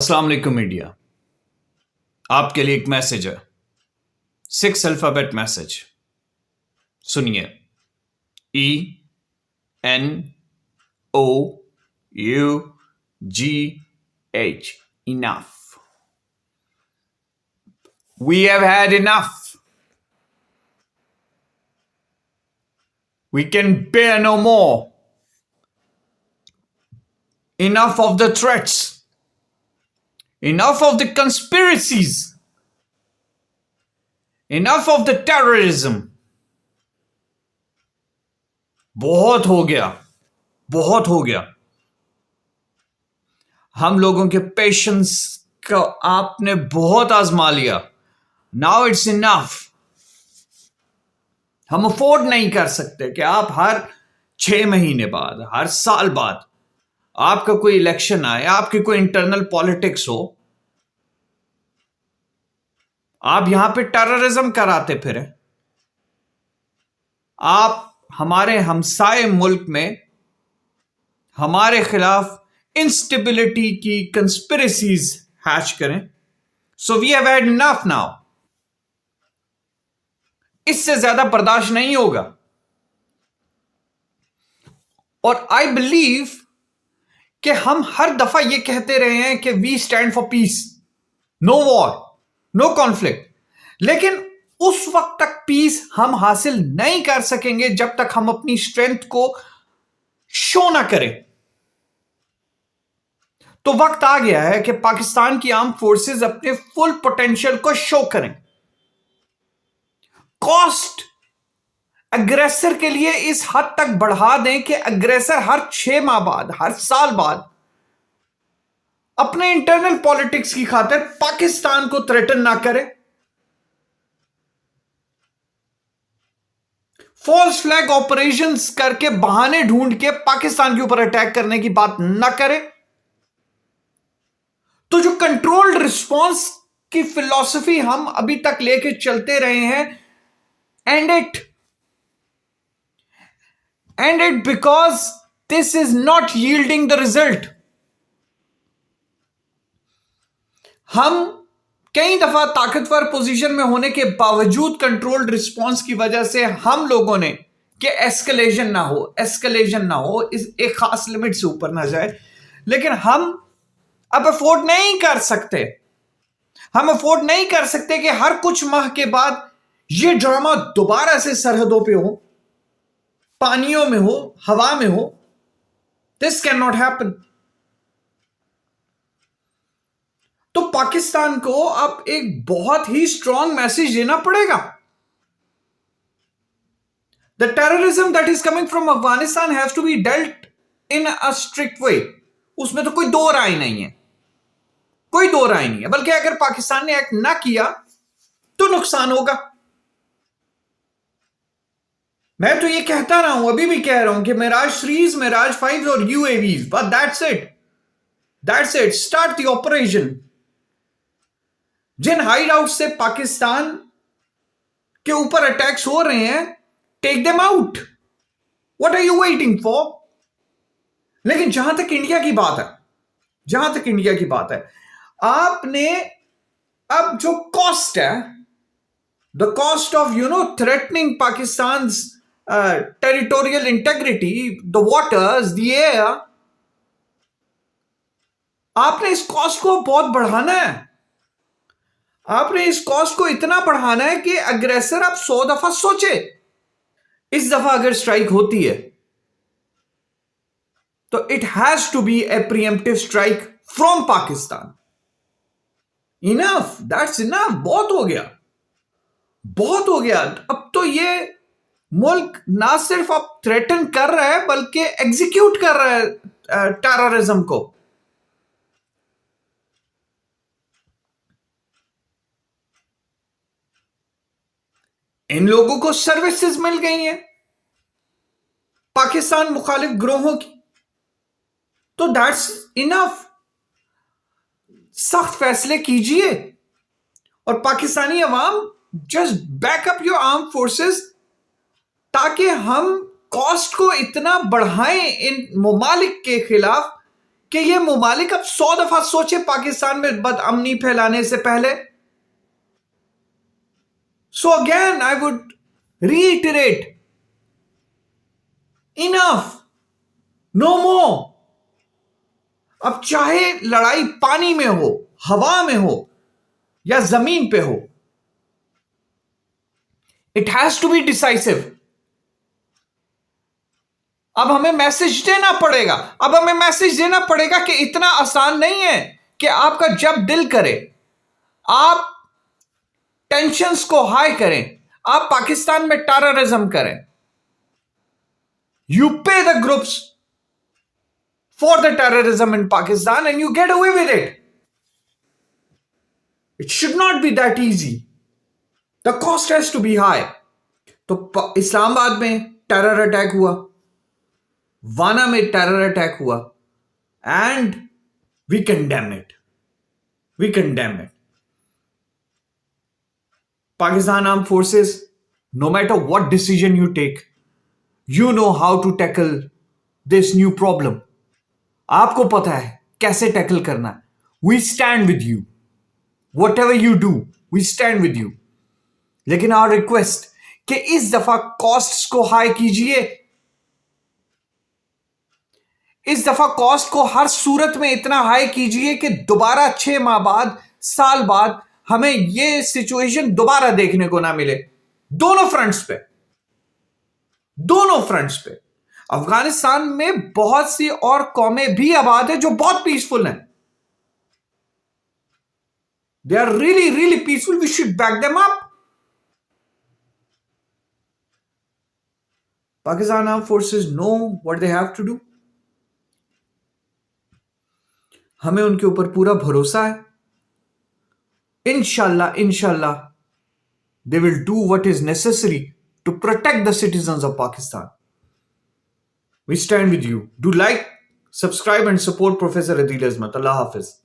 अस्सलाम वालेकुम मीडिया, आपके लिए एक मैसेज है। 6 अल्फाबेट मैसेज सुनिए। ENOUGH, enough. We have had enough. We can bear no more. Enough of the threats. Enough of the conspiracies. Enough of the terrorism. बहुत हो गया, बहुत हो गया। हम लोगों के पेशेंस को आपने बहुत आजमा लिया। Now it's enough. हम अफोर्ड नहीं कर सकते कि आप हर 6 महीने बाद, हर साल बाद आपका कोई इलेक्शन आए, आपकी कोई इंटरनल पॉलिटिक्स हो, आप यहां पे टेररिज्म कराते फिरें। आप हमारे हमसाए मुल्क में हमारे खिलाफ इंस्टेबिलिटी की कंस्पिरेसीज हैच करें। So we have had enough now. इससे ज्यादा बर्दाश्त नहीं होगा। और आई बिलीव कि हम हर दफा यह कहते रहे हैं कि we stand for peace, no war, no conflict, लेकिन उस वक्त तक पीस हम हासिल नहीं कर सकेंगे जब तक हम अपनी स्ट्रेंथ को शो ना करें। तो वक्त आ गया है कि पाकिस्तान की आर्म फोर्सेस अपने फुल पोटेंशियल को शो करें। कॉस्ट अग्रेसर के लिए इस हद तक बढ़ा दें कि अग्रेसर हर 6 माह बाद, हर साल बाद अपने इंटरनल पॉलिटिक्स की खातिर पाकिस्तान को थ्रेटन ना करे। फॉल्स फ्लैग ऑपरेशंस करके बहाने ढूंढ के पाकिस्तान के ऊपर अटैक करने की बात ना करे। तो जो कंट्रोल्ड रिस्पॉन्स की फिलॉसफी हम अभी तक लेके चलते रहे हैं, and it because this is not yielding the result. हम कई दफा ताकतवर पोजीशन में होने के बावजूद कंट्रोल्ड रिस्पॉन्स की वजह से हम लोगों ने कि एस्केलेशन ना हो, इस एक खास लिमिट से ऊपर ना जाए, लेकिन हम अब अफोर्ड नहीं कर सकते। हम अफोर्ड नहीं कर सकते कि हर कुछ माह के बाद यह ड्रामा दोबारा से सरहदों पे हो, पानियों में हो, हवा में हो। This can not happen. तो पाकिस्तान को अब एक बहुत ही स्ट्रांग मैसेज देना पड़ेगा। The terrorism that is coming from Afghanistan has to be dealt in a strict way. उसमें तो कोई दो राय नहीं है, कोई दो राय नहीं है। बल्कि अगर पाकिस्तान ने एक्ट ना किया तो नुकसान होगा। मैं तो ये कहता रहा हूं, अभी भी कह रहा हूं कि मिराज 3, मिराज 5 और UAVs, but that's it. Start the operation. जिन हाइड आउट से पाकिस्तान के ऊपर अटैक्स हो रहे हैं, take them out. What are you waiting for? लेकिन जहां तक इंडिया की बात है, आपने अब जो कॉस्ट है, the cost of threatening Pakistan territorial integrity, the waters, the air, आपने इस कॉस्ट को बहुत बढ़ाना है। आपने इस कॉस्ट को इतना बढ़ाना है कि अग्रेसर अब 100 दफा सोचे। इस दफा अगर स्ट्राइक होती है तो it has to be a preemptive strike from Pakistan. Enough, that's enough. बहुत हो गया। अब तो ये मुल्क ना सिर्फ अब थ्रेटन कर रहा है बल्कि एग्जीक्यूट कर रहा है टेररिज्म को। इन लोगों को सर्विसेज मिल गई हैं पाकिस्तान मुखालिफ ग्रोहों की, तो दैट्स इनफ। सख्त फैसले कीजिए और पाकिस्तानी अवाम just backup your arm forces, ताकि हम कॉस्ट को इतना बढ़ाएं इन ममालिक के खिलाफ कि ये मुमालिक अब 100 दफा सोचे पाकिस्तान में बदअमनी फैलाने से पहले. So again, I would reiterate, enough, no more. अब चाहे लड़ाई पानी में हो, हवा में हो या जमीन पे हो, it has to be decisive. अब हमें मैसेज देना पड़ेगा कि इतना आसान नहीं है कि आपका जब दिल करे आप टेंशन्स को हाई करें, आप पाकिस्तान में टेररिज्म करें. You pay the groups for the terrorism in Pakistan and you get away with it. It should not be that easy. The cost has to be high. तो इस्लामाबाद में टेरर अटैक हुआ, वाना में terror attack हुआ, and we condemn it. Pakistan Armed Forces, no matter what decision you take, you know how to tackle this new problem. आपको पता है कैसे टैकल करना है. We stand with you. Whatever you do, we stand with you. लेकिन our request कि इस दफा कॉस्ट्स को हाई कीजिए. इस दफा कॉस्ट को हर सूरत में इतना हाई कीजिए कि दोबारा 6 माह बाद, साल बाद हमें यह सिचुएशन दोबारा देखने को ना मिले. दोनों फ्रंट्स पे. अफगानिस्तान में बहुत सी और कौमें भी आबाद है जो बहुत पीसफुल हैं. They are really, really peaceful. We should back them up. Pakistan Armed Forces know what they have to do. हमें उनके ऊपर पूरा भरोसा है. Inshallah, they will do what is necessary to protect the citizens of Pakistan. We stand with you. Do like, subscribe and support Professor Adil Azmat. Allah Hafiz.